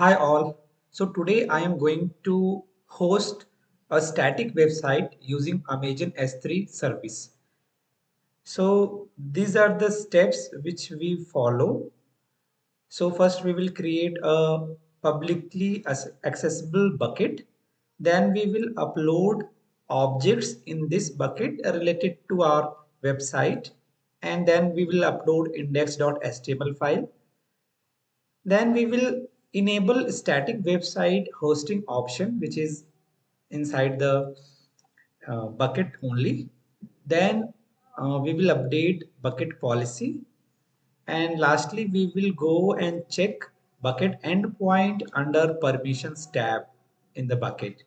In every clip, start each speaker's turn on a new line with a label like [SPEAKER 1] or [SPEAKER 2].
[SPEAKER 1] Hi all. So today I am going to host a static website using Amazon S3 service. So these are the steps which we follow. So first we will create a publicly accessible bucket. Then we will upload objects in this bucket related to our website. And then we will upload index.html file. Then we will enable static website hosting option, which is inside the bucket only. Then we will update bucket policy. And lastly, we will go and check bucket endpoint under permissions tab in the bucket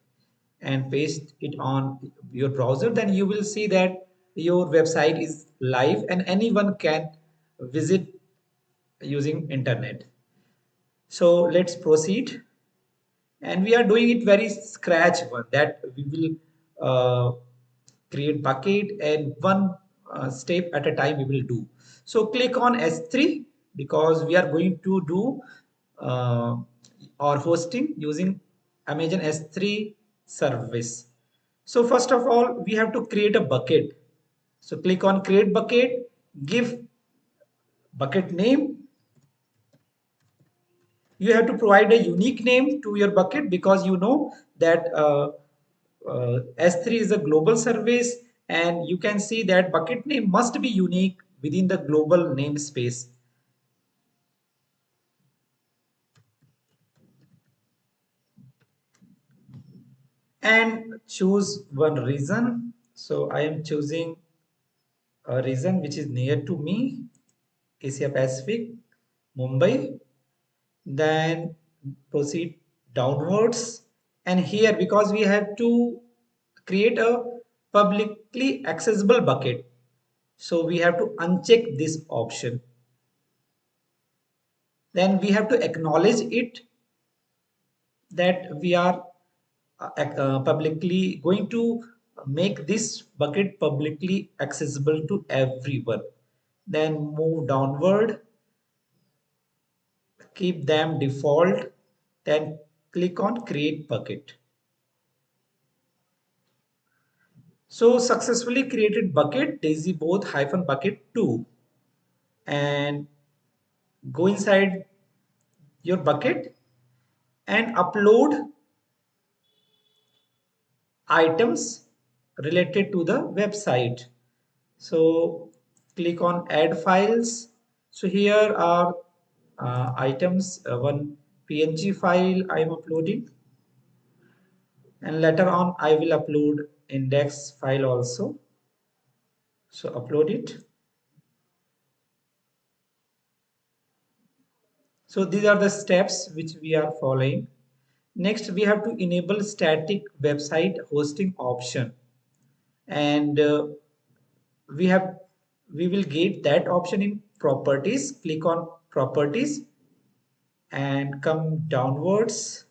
[SPEAKER 1] and paste it on your browser. Then you will see that your website is live and anyone can visit using internet. So let's proceed. And we are doing it very scratch one that we will create bucket and one step at a time we will do. So click on S3 because we are going to do uh, our hosting using Amazon S3 service. So first of all, we have to create a bucket. So click on create bucket, give bucket name. You have to provide a unique name to your bucket because you know that S3 is a global service and you can see that bucket name must be unique within the global namespace. And choose one region. So I am choosing a region which is near to me, Asia Pacific, Mumbai. Then proceed downwards. And here, because we have to create a publicly accessible bucket, so we have to uncheck this option. Then we have to acknowledge it that we are publicly going to make this bucket publicly accessible to everyone. Then move downward, keep them default, then click on create bucket. So successfully created bucket daisy both hyphen bucket 2, and go inside your bucket and upload items related to the website. So click on add files. So here are items, one PNG file I am uploading, and later on I will upload index file also. So upload it. So these are the steps which we are following. Next, we have to enable static website hosting option, and we have we will get that option in properties. Click on properties and come downwards.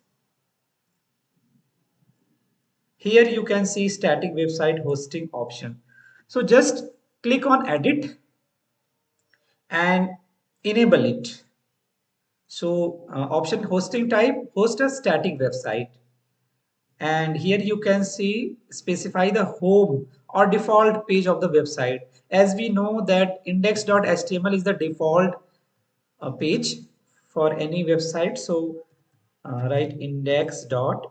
[SPEAKER 1] Here you can see static website hosting option. So just click on edit and enable it. So option hosting type, host a static website. And here you can see specify the home or default page of the website. As we know that index.html is the default page for any website. So write index.html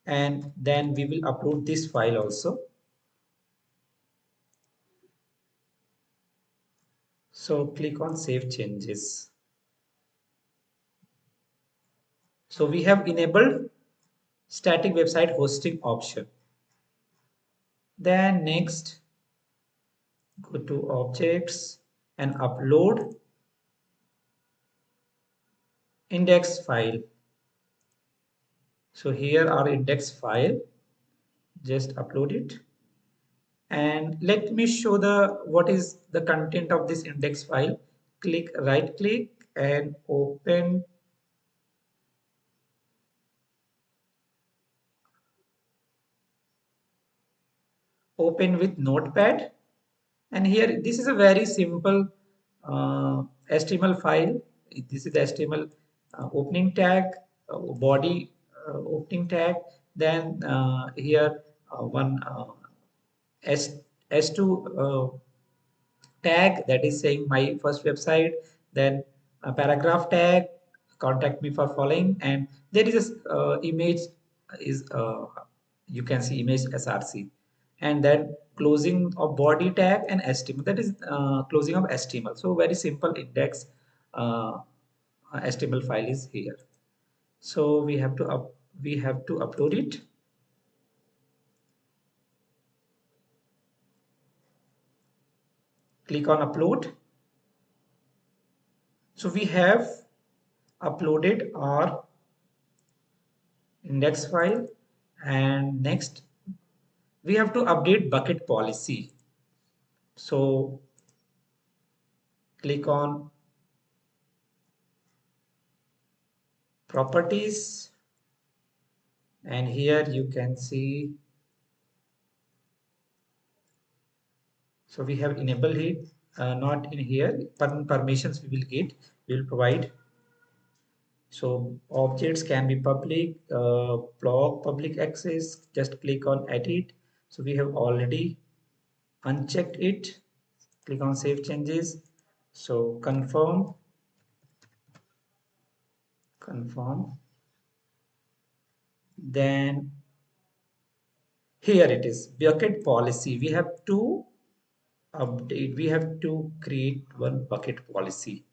[SPEAKER 1] and then we will upload this file also. So click on save changes. So we have enabled static website hosting option. Then next, go to objects and upload index file. So here our index file, just upload it. And let me show the what is the content of this index file. Click right click and open with notepad. And here this is a very simple HTML file. This is the HTML opening tag, body opening tag. Then here one S S2 tag that is saying my first website, then a paragraph tag, contact me for following, and there is a image is you can see image src, and then closing of body tag and html, that is closing of html. So very simple index uh, html file is here. So we have to upload it. Click on upload. So we have uploaded our index file, and next we have to update bucket policy. So click on properties, and here you can see, so we have enabled it, not in here permissions we will get, we will provide. So objects can be public, block public access, just click on edit. So we have already unchecked it. Click on save changes. So confirm. Then here it is, bucket policy. We have to update, we have to create one bucket policy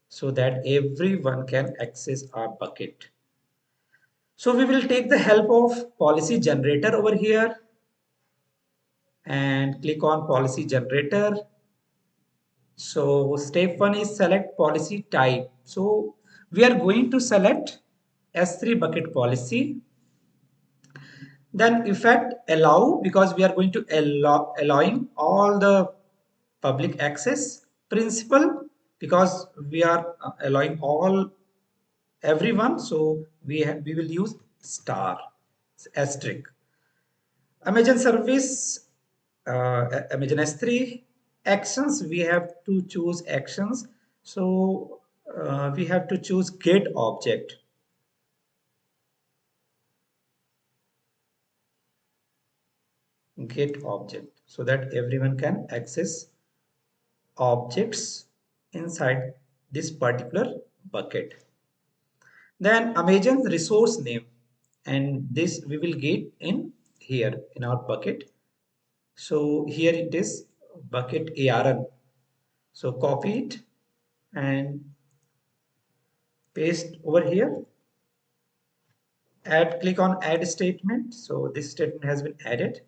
[SPEAKER 1] so that everyone can access our bucket. So we will take the help of policy generator over here and click on policy generator. So step one is select policy type. So we are going to select S3 bucket policy. Then effect allow, because we are going to allowing all the public access. Principal, because we are allowing all everyone, so we will use star asterisk. Amazon service, Amazon S3 actions, we have to choose actions. So we have to choose get object. Get object so that everyone can access objects inside this particular bucket. Then Amazon's resource name, and this we will get in here in our bucket. So here it is bucket ARN. So copy it and paste over here. Add, click on add statement. So this statement has been added.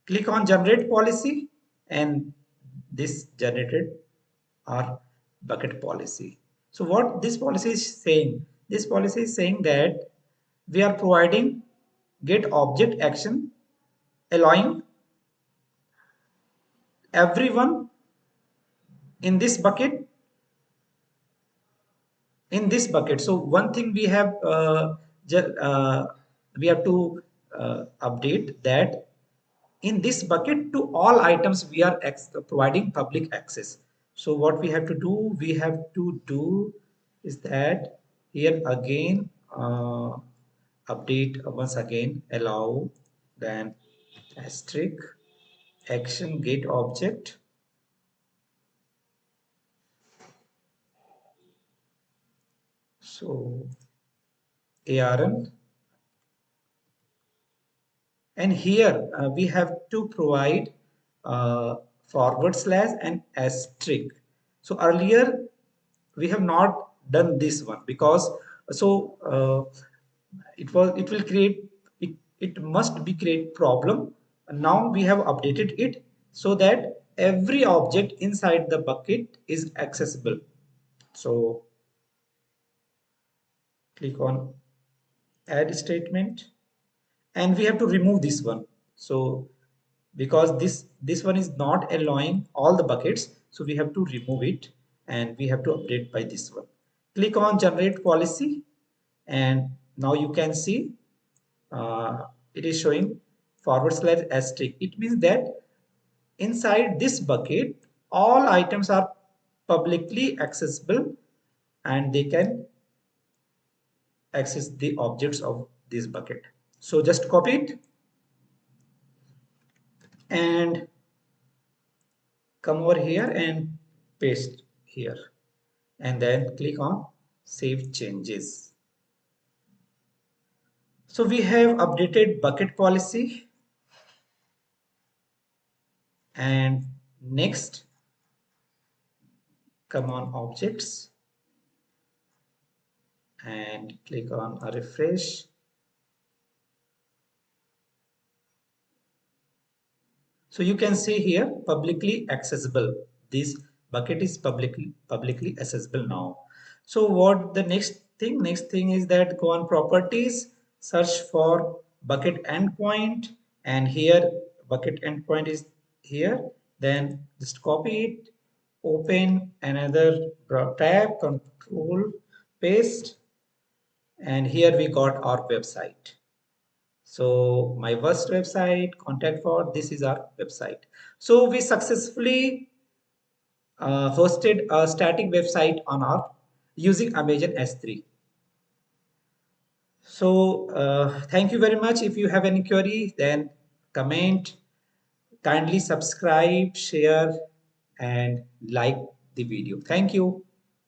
[SPEAKER 1] Click on generate policy, and this generated our bucket policy. So what this policy is saying? This policy is saying that we are providing get object action, allowing everyone in this bucket, so one thing we have we have to update that in this bucket to all items we are providing public access. So what we have to do, is that here again update once again allow, then asterisk action get object. So ARN, and here we have to provide forward slash and asterisk. So earlier we have not done this one because it will create it must be create problem. And now we have updated it so that every object inside the bucket is accessible. So click on add statement, and we have to remove this one. So because this one is not allowing all the buckets, so we have to remove it and we have to update by this one. Click on generate policy, and now you can see it is showing forward slash asterisk. It means that inside this bucket all items are publicly accessible and they can access the objects of this bucket. So just copy it and come over here and paste here and then click on save changes. So we have updated bucket policy and next come on objects and click on a refresh. So you can see here publicly accessible. This bucket is publicly accessible now. So what the next thing? Next thing is that go on properties, search for bucket endpoint, and here bucket endpoint is here. Then just copy it, open another tab, control, paste, and here we got our website. So my first website, contact for this is our website. So we successfully hosted a static website on our using Amazon S3. So thank you very much. If you have any query, then comment, kindly subscribe, share, and like the video. Thank you.